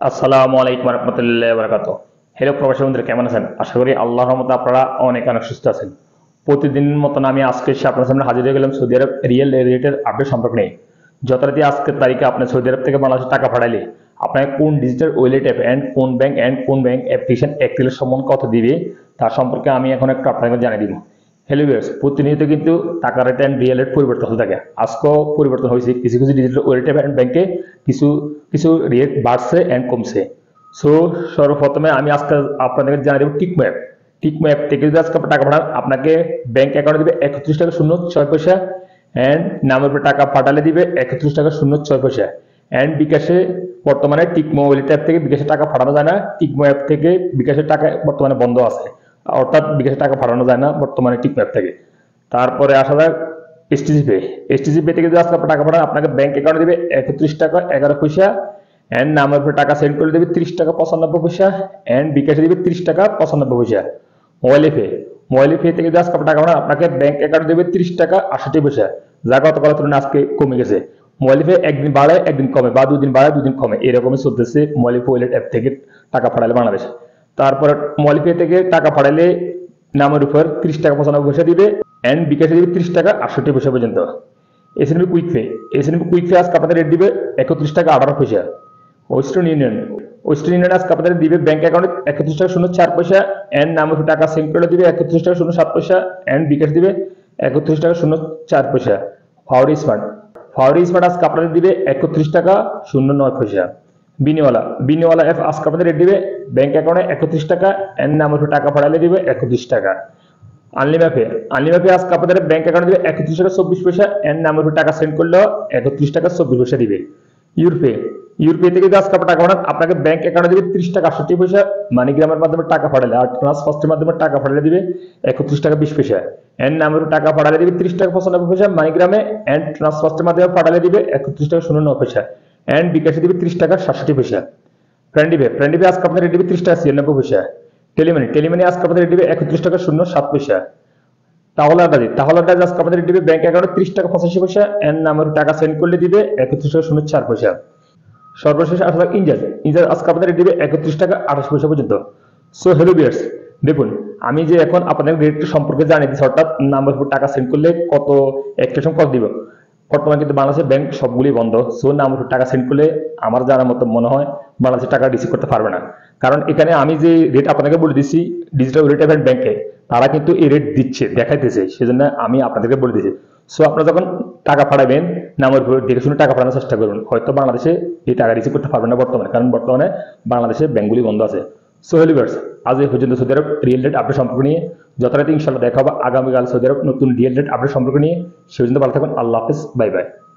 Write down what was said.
আসসালামু আলাইকুম রহমতুল্লাহ বরকাত। হ্যালো প্রবাসী বন্ধুরা, কেমন আছেন? আশা করি আল্লাহর রহমতে আপনারা অনেক অনেক সুস্থ আছেন। প্রতিদিনের মতন আমি আজকে এসে আপনার সামনে হাজির হয়ে গেলাম সৌদি আরব রিয়েল রেটের আপডেট সম্পর্কে নিয়ে। যথারীতি আজকের তারিখে আপনি সৌদি আরব থেকে বাংলাদেশে টাকা পাঠাইলে আপনাকে কোন ডিজিটাল ওয়ালেট অ্যাপ অ্যান্ড কোন ব্যাংক অ্যাপ্লিকেশন অ্যাক্টিভের সম্বন্ধে কত দিবে তার সম্পর্কে আমি এখন একটু আপনাকে জানিয়ে দিব। হ্যালো ভিউয়ার্স, প্রতিনিয়ত কিন্তু টাকা রেট অ্যান্ড রিয়েল রেট পরিবর্তন হতে থাকে। আজকেও পরিবর্তন হয়েছে, কিছু কিছু ডিজিটাল ওয়ালেট অ্যাপ অ্যান্ড ব্যাংকে কিছু কিছু রেট বাড়ছে অ্যান্ড কমছে। সো সর্বপ্রথমে আমি আজকে আপনাদেরকে জানিয়ে দেবো টিকমো অ্যাপ থেকে যদি আজকে আপনি টাকা পাঠান, আপনাকে ব্যাংক অ্যাকাউন্টে দিবে 31 টাকা 06 পয়সা অ্যান্ড নামের উপরে টাকা পাঠালে দিবে 31 টাকা 06 পয়সা। অ্যান্ড বিকাশে বর্তমানে টিকমো ওয়ালেট অ্যাপ থেকে বিকাশে টাকা পাঠানো যায় না। টিকমো অ্যাপ থেকে বিকাশের টাকা বর্তমানে বন্ধ আছে, অর্থাৎ বিকাশে টাকা পাঠানো যায় না বর্তমানে টিকমো অ্যাপ থেকে। তারপরে আসা যাক এসটিজি পে থেকে যদি আজকে আপনি টাকা পাঠান, আপনাকে ব্যাংক অ্যাকাউন্টে দিবে 31 টাকা 11 পয়সা অ্যান্ড নামের উপরে টাকা সেন্ড করে দেবে 30 টাকা 95 পয়সা অ্যান্ড বিকাশে দেবে 30 টাকা 95 পয়সা। মোবাইলে পে থেকে যদি আজকে আপনি টাকা পাঠান, আপনাকে ব্যাংক অ্যাকাউন্ট দেবে 30 টাকা 68 পয়সা, যা গতকালের তুলনায় আজকে কমে গেছে। মোবাইল পে একদিন বাড়ে একদিন কমে, বা দুদিন বাড়ে দুদিন কমে, এরকমই চলতেছে মোবাইল পে ওয়ালেট অ্যাপ থেকে টাকা পাঠালে বাংলাদেশে। তারপরে মোবাইল পে থেকে টাকা পাঠালে নামের উপর 30 টাকা 95 পয়সা দিবে অ্যান্ড বিকাশে দিবে 30 টাকা 68 পয়সা পর্যন্ত। এসএনবি কুইক পে আজকে আপনাদের রেট দিবে 31 টাকা 18 পয়সা। ওয়েস্টার্ন ইউনিয়ন আজকে আপনাদের দিবে ব্যাংক অ্যাকাউন্টে 31 টাকা 04 পয়সা অ্যান্ড নামের উপর টাকা সেন্ড করে দিবে 31 টাকা 07 পয়সা অ্যান্ড বিকাশ দিবে 31 টাকা 04 পয়সা। ফাওয়ারি স্মার্ট আজকে আপনাদের দিবে 31 টাকা 09 পয়সা। বিনিওয়ালা অ্যাপ আজকে আপনাদের রেট দিবে ব্যাংক অ্যাকাউন্টে 31 টাকা অ্যান্ড নামের উপর টাকা পাঠালে দিবে 31 টাকা। আনলিমাপে আজকে আপনাদের ব্যাংক অ্যাকাউন্টে দিবে 31 টাকা 24 পয়সা অ্যান্ড নামের উপর টাকা সেন্ড করলেও 31 টাকা 24 পয়সা দিবে। ইউরপে ইউরপে থেকে যদি আজকে আপনি টাকা পাঠান, আপনাকে ব্যাংক অ্যাকাউন্টে দিবে 30 টাকা 68 পয়সা, মানিগ্রামের মাধ্যমে টাকা পাঠালে আর ট্রান্সফার্স্টের মাধ্যমে টাকা পাঠালে দিবে 31 টাকা 20 পয়সা অ্যান্ড নামের উপর টাকা পাঠালে দিবে 30 টাকা 95 পয়সা মানিগ্রামে অ্যান্ড ট্রান্সফার্স্টের মাধ্যমে পাঠালে দিবে 31 টাকা 09 পয়সা অ্যান্ড বিকাশে দিবে 30 টাকা 67 পয়সা। ফ্রেন্ডিপে আজকে আপনাদের রেট দিবে 30 টাকা 96 পয়সা। টেলিমানি আজকে আপনাদের রেট দিবে 31 টাকা 07 পয়সা। তাহলে আজকে আপনাদের রেট দিবে ব্যাংক অ্যাকাউন্টে 30 টাকা 85 পয়সা এন্ড নাম্বার টাকা সেন্ড করলে দিবে 31 টাকা 04 পয়সা। সর্বশেষ আসা যাক ইনজার আজকে আপনাদের রেট দিবে 31 টাকা 28 পয়সা পর্যন্ত। সো হ্যালো ভিউয়ার্স, দেখুন আমি যে এখন আপনাদের রেট সম্পর্কে জানিয়ে দিচ্ছি, অর্থাৎ নাম্বার উপর টাকা সেন্ড করলে কত এক্সটেনশন কত দিব। বর্তমানে কিন্তু বাংলাদেশের ব্যাংক সবগুলি বন্ধ। সো নাম্বার উপর টাকা সেন্ড করলে আমার জানার মতো মনে হয় বাংলাদেশের টাকা রিসিভ করতে পারবে না, কারণ এখানে আমি যে রেট আপনাকে বলে দিচ্ছি ডিজিটাল রেট অ্যাপ ব্যাংকে, তারা কিন্তু এই রেট দিচ্ছে, দেখাইতেছে, সেজন্য আমি আপনাদেরকে বলে দিচ্ছি। সো আপনারা যখন টাকা পাঠাবেন নামের উপর দেখে শুনে টাকা পাঠানোর চেষ্টা করবেন, হয়তো বাংলাদেশে এই টাকা রিসিভ করতে পারবেন না বর্তমানে, কারণ বর্তমানে বাংলাদেশে ব্যাংকগুলি বন্ধ আছে। সো হেলিভার্স, আজ এই পর্যন্ত সৌদি আরব রিয়েল রেট আপডেট সম্পর্ক নিয়ে। যথারীতি ইনশাল্লাহ দেখা হবে আগামীকাল সৌদি আরব নতুন রিয়েল রেট আপডেট সম্পর্ক নিয়ে। সে পর্যন্ত ভালো থাকুন। আল্লাহ হাফেজ, বাই বাই।